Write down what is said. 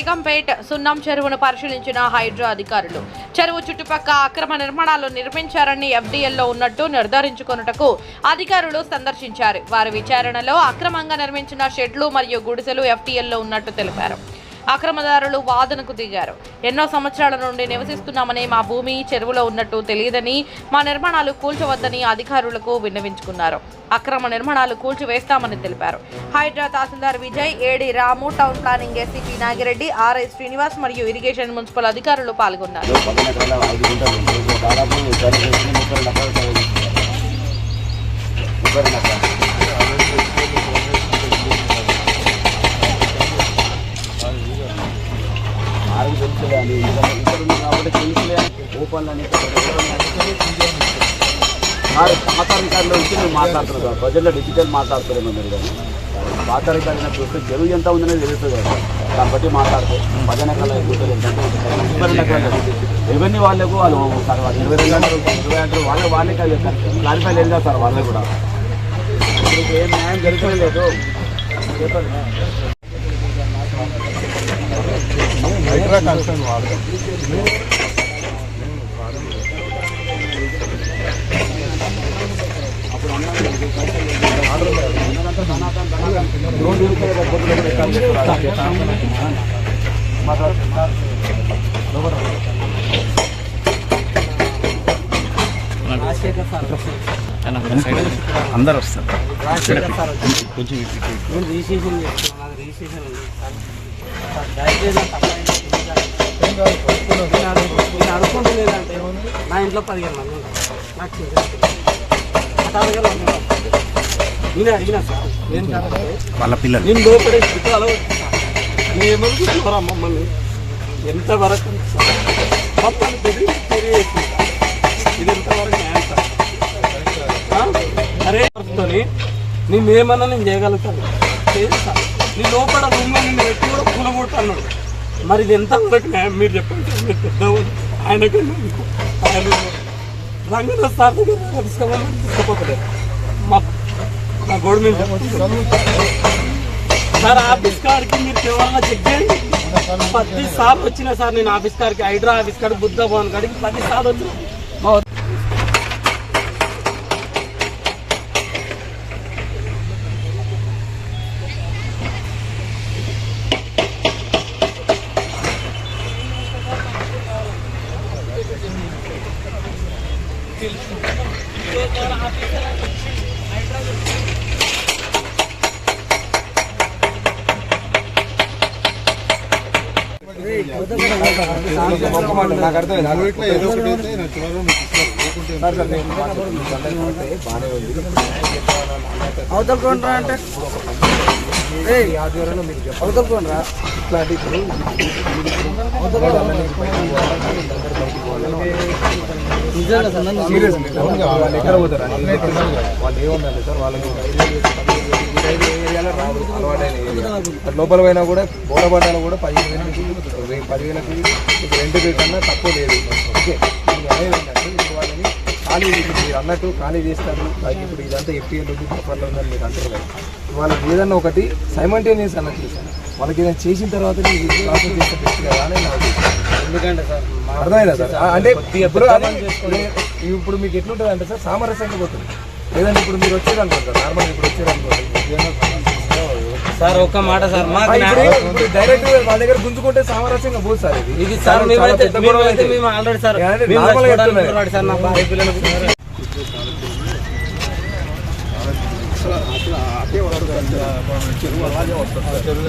బేగంపేట్ సున్నం చెరువును పరిశీలించిన హైడ్రా అధికారులు చెరువు చుట్టుపక్క అక్రమ నిర్మాణాలు నిర్మించారని ఎఫ్డీఎల్లో ఉన్నట్టు నిర్ధారించుకొనుటకు అధికారులు సందర్శించారు. వారి విచారణలో అక్రమంగా నిర్మించిన షెడ్లు మరియు గుడిసెలు ఎఫ్డీఎల్లో ఉన్నట్టు తెలిపారు. అక్రమదారులు వాదనకు దిగారు. ఎన్నో సంవత్సరాల నుండి నివసిస్తున్నామని, మా భూమి చెరువులో ఉన్నట్టు తెలియదని, మా నిర్మాణాలు కూల్చవద్దని అధికారులకు విన్నవించుకున్నారు. అక్రమ నిర్మాణాలు కూల్చివేస్తామని తెలిపారు. HYDRAA tahsildar Vijay, AD Ramu, town planning ACP Nagireddy, RI Srinivas మరియు ఇరిగేషన్ మున్సిపల్ అధికారులు పాల్గొన్నారు. పాత రికార్డులో వచ్చి మేము మాట్లాడుతున్నాం. ప్రజల్లో డిజిటల్ మాట్లాడుతున్నాం. మీరు కానీ పాత రికార్డు చూస్తే చెరువు ఎంత ఉందనేది తెలుస్తుంది కదా. దాన్ని బట్టి మాట్లాడితే భజన కళ రెవెన్యూ వాళ్ళకు వాళ్ళు సార్ వాళ్ళు 22 గంటలు 20 గంటలు వాళ్ళే కాదు సార్ క్లారిఫై లేదు కదా సార్. వాళ్ళే కూడా ఏం న్యాయం జరుగుతుంది లేదు. అందరు వస్తారు. అనుకుంటలేదంటే నా ఇంట్లో 15 మంది నాకు నేను అడిగినా సార్ వాళ్ళ పిల్లలు నేను లోపడే స్థితి అలా నేను ఏమనుకుంటున్నారా మమ్మల్ని ఎంతవరకు మమ్మల్ని తెలియజేస్తుంది. ఇది ఎంతవరకు న్యాయం సార్? అరే నేను ఏమన్నా నేను చేయగలుగుతాను చేస్తాను. నీ లోపల రూమ్లో నిన్ను పెట్టి కూడా కూలగొట్టాను. మరి ఇది ఎంతవరకు న్యాయం మీరు చెప్పండి. మీరు పెద్ద ఆయనకు ఆయన రంగనాథ్ సార్ దగ్గర తీసుకోవాలని తీసుకోపోతలేదు. మా గవర్నమెంట్ సార్ ఆఫీస్ కాడికి మీరు కేవలం చెక్ చేయండి. 10 సార్లు వచ్చినా సార్ నేను ఆఫీస్ కాడికి, హైడ్రా ఆఫీస్ కాడికి, బుద్ధ భవన్ కాడికి 10 సార్లు వచ్చిన. నాకు అర్థమైంది. అవతలకొండ్రా అంటే అవతలకొండ్రా ఇట్లాంటి వాళ్ళు ఎక్కడ పోతారు? వాళ్ళు ఏమన్నారు సార్? వాళ్ళకి లోపల పోయినా కూడా బోడబడ్డాలో కూడా 10,000కి రెంట్ కన్నా తక్కువ లేదు. ఓకే, ఏంటంటే ఇప్పుడు వాళ్ళని ఖాళీ మీరు అన్నట్టు ఖాళీ చేస్తారు. ఇప్పుడు ఇదంతా ఎఫ్టీఎల్ ఉంది, పేపర్లో ఉందని మీరు అంటారు కదా. వాళ్ళకి ఏదన్నా ఒకటి సైమల్టేనియస్ అన్నట్టు సార్ వాళ్ళకి ఏదైనా చేసిన తర్వాత ప్రాసెస్ చేస్తే బెస్ట్ కదా అని నాకు. ఎందుకంటే సార్ అర్థమైందా సార్? అంటే ఇప్పుడు మీకు ఎట్లుంటుంది అంటే సార్ సామరస్యంగా పోతుంది. లేదంటే ఇప్పుడు మీరు వచ్చేది అనుకుంటారు నార్మల్గా ఇప్పుడు వచ్చేది అనుకోండి సార్. ఒక్క మాట సార్, డైరెక్ట్ వాళ్ళ దగ్గర గుంజుకుంటే సామరస్యంగా పోదు సార్. ఇది సార్ మేము ఆల్రెడీ సార్ సార్ నా భార్య పిల్లలకు చెరువు